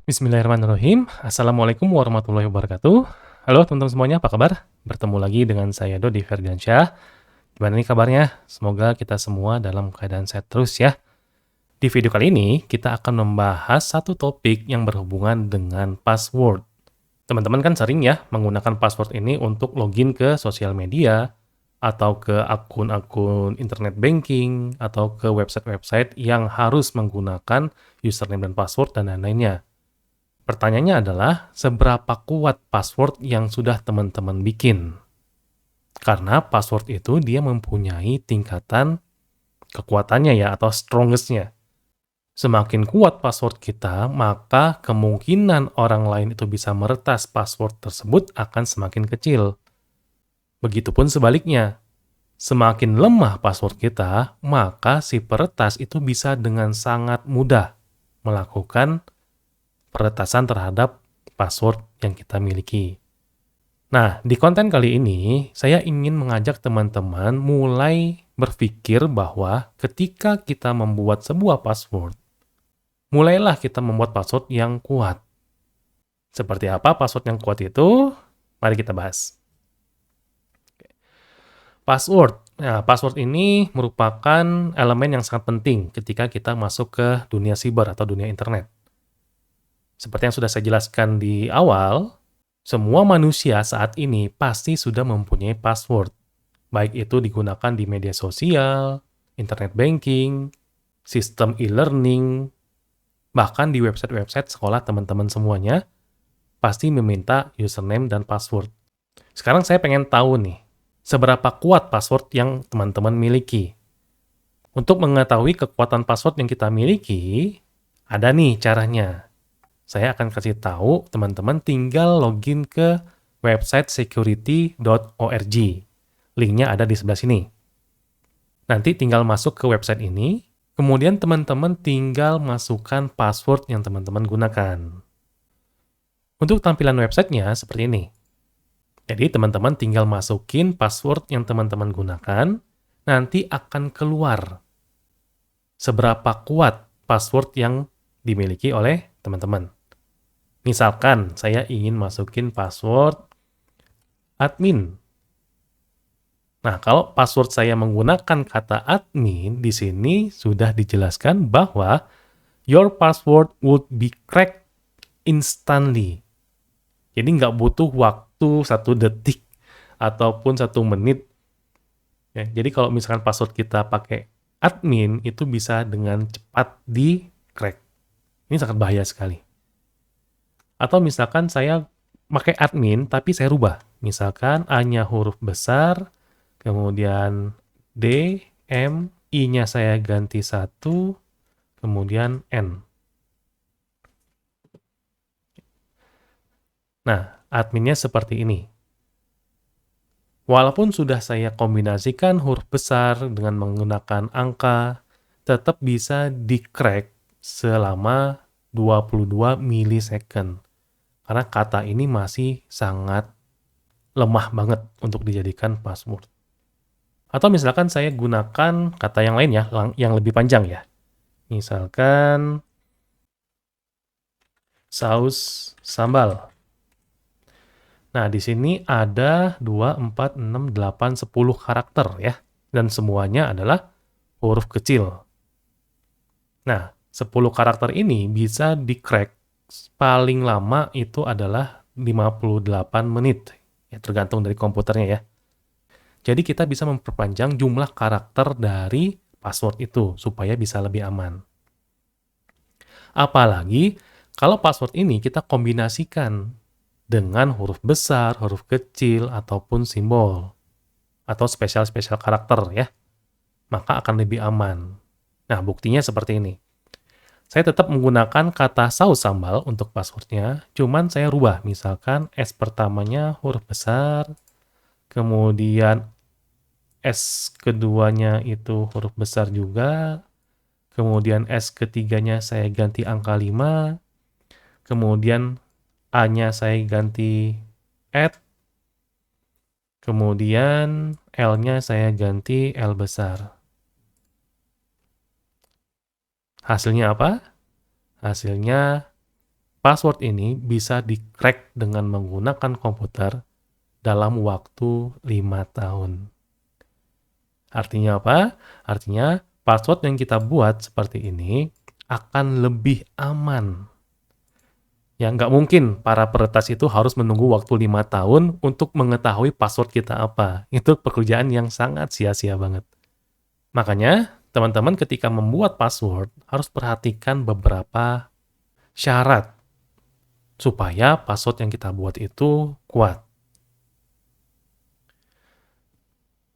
Bismillahirrahmanirrahim. Assalamualaikum warahmatullahi wabarakatuh. Halo teman-teman semuanya, apa kabar? Bertemu lagi dengan saya Dodi Ferdiansyah. Gimana nih kabarnya? Semoga kita semua dalam keadaan sehat terus ya. Di video kali ini, kita akan membahas satu topik yang berhubungan dengan password. Teman-teman kan sering ya menggunakan password ini untuk login ke sosial media, atau ke akun-akun internet banking, atau ke website-website yang harus menggunakan username dan password dan lain-lainnya. Pertanyaannya adalah, seberapa kuat password yang sudah teman-teman bikin? Karena password itu dia mempunyai tingkatan kekuatannya ya, atau strongest-nya. Semakin kuat password kita, maka kemungkinan orang lain itu bisa meretas password tersebut akan semakin kecil. Begitupun sebaliknya, semakin lemah password kita, maka si peretas itu bisa dengan sangat mudah melakukan peretasan terhadap password yang kita miliki. Nah, di konten kali ini, saya ingin mengajak teman-teman mulai berpikir bahwa ketika kita membuat sebuah password, mulailah kita membuat password yang kuat. Seperti apa password yang kuat itu? Mari kita bahas. Password. Nah, password ini merupakan elemen yang sangat penting ketika kita masuk ke dunia siber atau dunia internet. Seperti yang sudah saya jelaskan di awal, semua manusia saat ini pasti sudah mempunyai password. Baik itu digunakan di media sosial, internet banking, sistem e-learning, bahkan di website-website sekolah teman-teman semuanya, pasti meminta username dan password. Sekarang saya pengen tahu nih, seberapa kuat password yang teman-teman miliki. Untuk mengetahui kekuatan password yang kita miliki, ada nih caranya. Saya akan kasih tahu teman-teman tinggal login ke website security.org. Linknya ada di sebelah sini. Nanti tinggal masuk ke website ini, kemudian teman-teman tinggal masukkan password yang teman-teman gunakan. Untuk tampilan websitenya seperti ini. Jadi teman-teman tinggal masukin password yang teman-teman gunakan, nanti akan keluar seberapa kuat password yang dimiliki oleh teman-teman. Misalkan saya ingin masukin password admin. Nah, kalau password saya menggunakan kata admin, di sini sudah dijelaskan bahwa your password would be cracked instantly. Jadi nggak butuh waktu 1 detik ataupun 1 menit. Ya, jadi kalau misalkan password kita pakai admin, itu bisa dengan cepat di crack. Ini sangat bahaya sekali. Atau misalkan saya pakai admin, tapi saya rubah. Misalkan A-nya huruf besar, kemudian D, M, I-nya saya ganti 1, kemudian N. Nah, adminnya seperti ini. Walaupun sudah saya kombinasikan huruf besar dengan menggunakan angka, tetap bisa di-crack selama 22 milisecond. Karena kata ini masih sangat lemah banget untuk dijadikan password. Atau misalkan saya gunakan kata yang lain ya, yang lebih panjang ya. Misalkan saus sambal. Nah, di sini ada 2, 4, 6, 8, 10 karakter ya. Dan semuanya adalah huruf kecil. Nah, 10 karakter ini bisa di-crack paling lama itu adalah 58 menit. Ya, tergantung dari komputernya ya. Jadi kita bisa memperpanjang jumlah karakter dari password itu supaya bisa lebih aman. Apalagi kalau password ini kita kombinasikan dengan huruf besar, huruf kecil, ataupun simbol. Atau spesial-spesial karakter ya. Maka akan lebih aman. Nah, buktinya seperti ini. Saya tetap menggunakan kata saus sambal untuk passwordnya, cuman saya rubah. Misalkan S pertamanya huruf besar, kemudian S keduanya itu huruf besar juga, kemudian S ketiganya saya ganti angka 5, kemudian A-nya saya ganti at, kemudian L-nya saya ganti L besar. Hasilnya apa? Hasilnya password ini bisa di-crack dengan menggunakan komputer dalam waktu 5 tahun. Artinya apa? Artinya password yang kita buat seperti ini akan lebih aman. Ya, nggak mungkin para peretas itu harus menunggu waktu 5 tahun untuk mengetahui password kita apa. Itu pekerjaan yang sangat sia-sia banget. Makanya, teman-teman ketika membuat password harus perhatikan beberapa syarat supaya password yang kita buat itu kuat.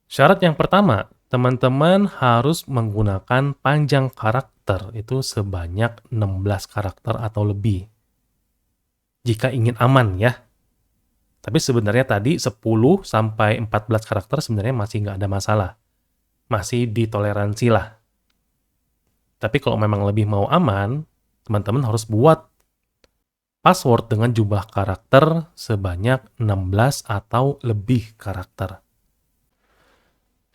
Syarat yang pertama, teman-teman harus menggunakan panjang karakter itu sebanyak 16 karakter atau lebih. Jika ingin aman ya. Tapi sebenarnya tadi 10 sampai 14 karakter sebenarnya masih nggak ada masalah. Masih ditoleransi lah. Tapi kalau memang lebih mau aman, teman-teman harus buat password dengan jumlah karakter sebanyak 16 atau lebih karakter.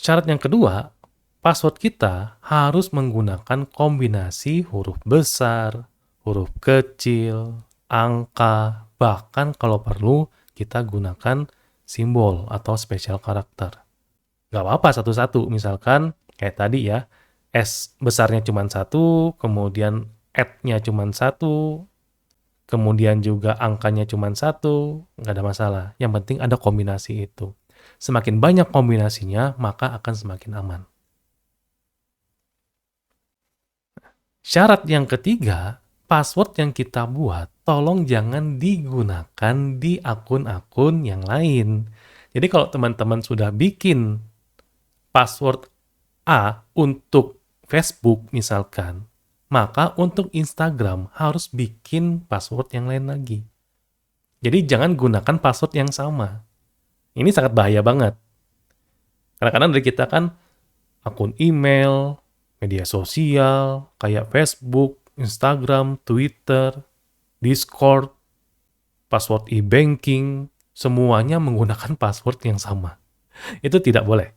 Syarat yang kedua, password kita harus menggunakan kombinasi huruf besar, huruf kecil, angka, bahkan kalau perlu kita gunakan simbol atau special karakter. Gak apa-apa satu-satu, misalkan kayak tadi ya, S besarnya cuma 1, kemudian at-nya cuma 1, kemudian juga angkanya cuma 1, nggak ada masalah. Yang penting ada kombinasi itu. Semakin banyak kombinasinya, maka akan semakin aman. Syarat yang ketiga, password yang kita buat, tolong jangan digunakan di akun-akun yang lain. Jadi kalau teman-teman sudah bikin password A untuk Facebook misalkan, maka untuk Instagram harus bikin password yang lain lagi. Jadi jangan gunakan password yang sama. Ini sangat bahaya banget. Kadang-kadang dari kita kan akun email, media sosial, kayak Facebook, Instagram, Twitter, Discord, password e-banking, semuanya menggunakan password yang sama. Itu tidak boleh.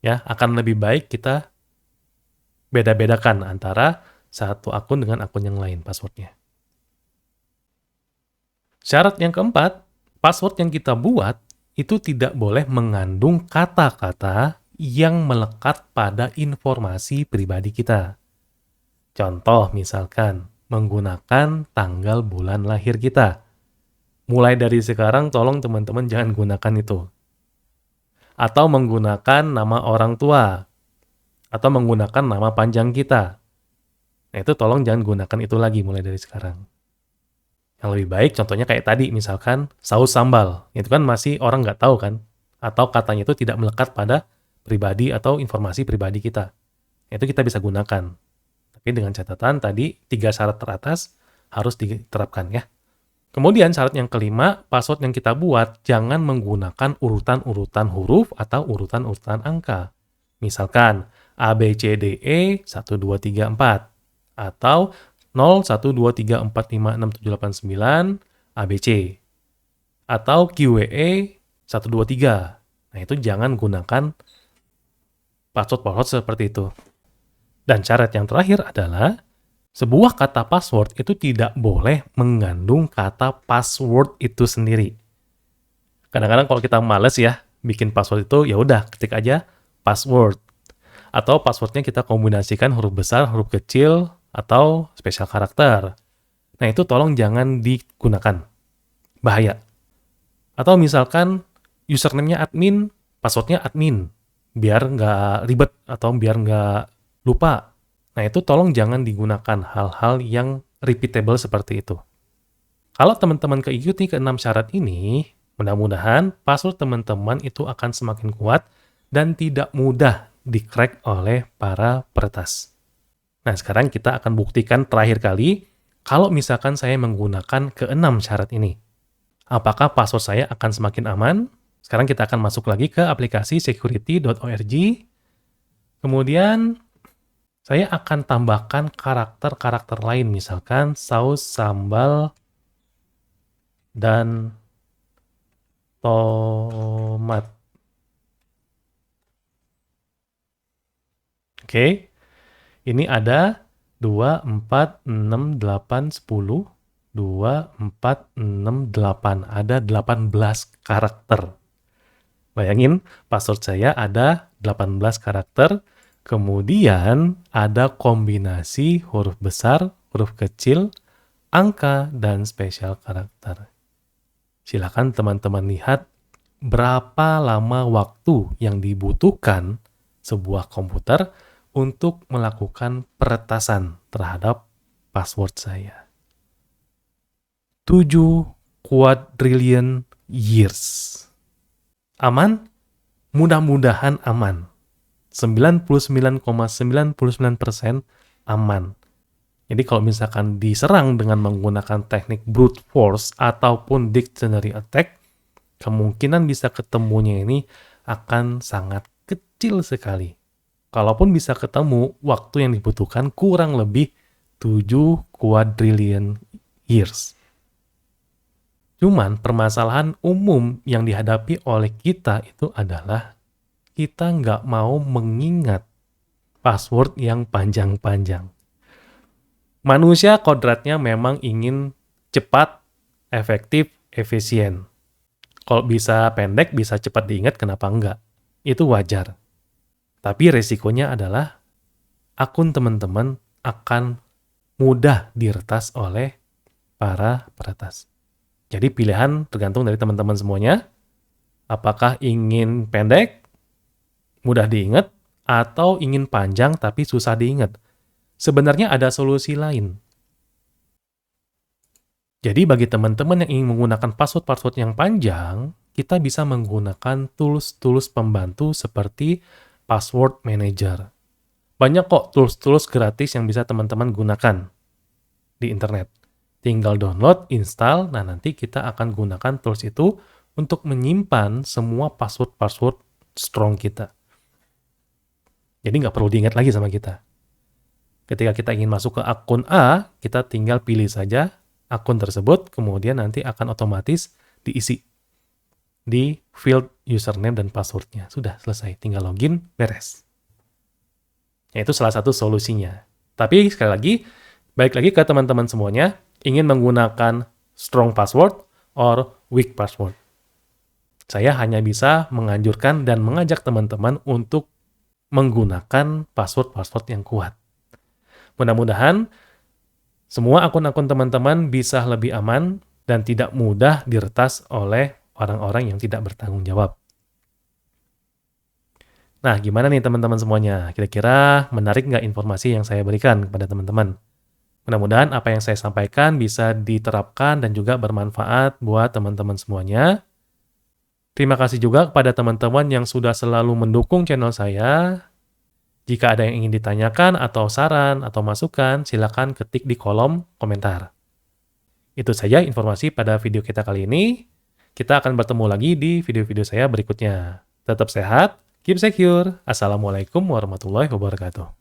Ya, akan lebih baik kita beda-bedakan antara satu akun dengan akun yang lain passwordnya. Syarat yang keempat, password yang kita buat itu tidak boleh mengandung kata-kata yang melekat pada informasi pribadi kita. Contoh misalkan, menggunakan tanggal bulan lahir kita. Mulai dari sekarang tolong teman-teman jangan gunakan itu. Atau menggunakan nama orang tua. Atau menggunakan nama panjang kita. Nah itu tolong jangan gunakan itu lagi mulai dari sekarang. Yang lebih baik contohnya kayak tadi misalkan saus sambal. Itu kan masih orang nggak tahu kan. Atau katanya itu tidak melekat pada pribadi atau informasi pribadi kita. Itu kita bisa gunakan. Tapi dengan catatan tadi 3 syarat teratas harus diterapkan ya. Kemudian syarat yang kelima, password yang kita buat jangan menggunakan urutan-urutan huruf atau urutan-urutan angka. Misalkan A, B, C, D, E, 1, 2, 3, 4. Atau 0, 1, 2, 3, 4, 5, 6, 7, 8, 9, A, B, C. Atau QWE, 1, 2, 3. Nah itu jangan gunakan password-password seperti itu. Dan syarat yang terakhir adalah sebuah kata password itu tidak boleh mengandung kata password itu sendiri. Kadang-kadang kalau kita males ya bikin password itu, ya udah ketik aja password. Atau passwordnya kita kombinasikan huruf besar, huruf kecil, atau special karakter. Nah itu tolong jangan digunakan. Bahaya. Atau misalkan username-nya admin, passwordnya admin. Biar nggak ribet atau biar nggak lupa. Nah, itu tolong jangan digunakan hal-hal yang repeatable seperti itu. Kalau teman-teman keikuti ke-6 syarat ini, mudah-mudahan password teman-teman itu akan semakin kuat dan tidak mudah di-crack oleh para peretas. Nah, sekarang kita akan buktikan terakhir kali, kalau misalkan saya menggunakan ke-6 syarat ini. Apakah password saya akan semakin aman? Sekarang kita akan masuk lagi ke aplikasi security.org. Kemudian saya akan tambahkan karakter-karakter lain, misalkan saus, sambal, dan tomat. Oke, ini ada 2, 4, 6, 8, 10. 2, 4, 6, 8. Ada 18 karakter. Bayangin, password saya ada 18 karakter, kemudian ada kombinasi huruf besar, huruf kecil, angka, dan spesial karakter. Silakan teman-teman lihat berapa lama waktu yang dibutuhkan sebuah komputer untuk melakukan peretasan terhadap password saya. 7 quadrillion years. Aman? Mudah-mudahan aman. 99,99% aman. Jadi kalau misalkan diserang dengan menggunakan teknik brute force ataupun dictionary attack, kemungkinan bisa ketemunya ini akan sangat kecil sekali. Kalaupun bisa ketemu, waktu yang dibutuhkan kurang lebih 7 quadrillion years. Cuman permasalahan umum yang dihadapi oleh kita itu adalah kita nggak mau mengingat password yang panjang-panjang. Manusia kodratnya memang ingin cepat, efektif, efisien. Kalau bisa pendek, bisa cepat diingat, kenapa enggak? Itu wajar. Tapi resikonya adalah akun teman-teman akan mudah diretas oleh para peretas. Jadi pilihan tergantung dari teman-teman semuanya. Apakah ingin pendek, mudah diingat, atau ingin panjang tapi susah diingat? Sebenarnya ada solusi lain. Jadi bagi teman-teman yang ingin menggunakan password-password yang panjang, kita bisa menggunakan tools-tools pembantu seperti Password Manager. Banyak kok tools-tools gratis yang bisa teman-teman gunakan di internet. Tinggal download, install, nah nanti kita akan gunakan tools itu untuk menyimpan semua password-password strong kita. Jadi nggak perlu diingat lagi sama kita. Ketika kita ingin masuk ke akun A, kita tinggal pilih saja akun tersebut, kemudian nanti akan otomatis diisi di field username dan passwordnya. Sudah selesai, tinggal login, beres. Nah, itu salah satu solusinya. Tapi sekali lagi, balik lagi ke teman-teman semuanya, ingin menggunakan strong password or weak password. Saya hanya bisa menganjurkan dan mengajak teman-teman untuk menggunakan password-password yang kuat. Mudah-mudahan semua akun-akun teman-teman bisa lebih aman dan tidak mudah diretas oleh orang-orang yang tidak bertanggung jawab. Nah, gimana nih teman-teman semuanya? Kira-kira menarik nggak informasi yang saya berikan kepada teman-teman? Mudah-mudahan apa yang saya sampaikan bisa diterapkan dan juga bermanfaat buat teman-teman semuanya. Terima kasih juga kepada teman-teman yang sudah selalu mendukung channel saya. Jika ada yang ingin ditanyakan atau saran atau masukan, silakan ketik di kolom komentar. Itu saja informasi pada video kita kali ini. Kita akan bertemu lagi di video-video saya berikutnya. Tetap sehat, keep secure. Assalamualaikum warahmatullahi wabarakatuh.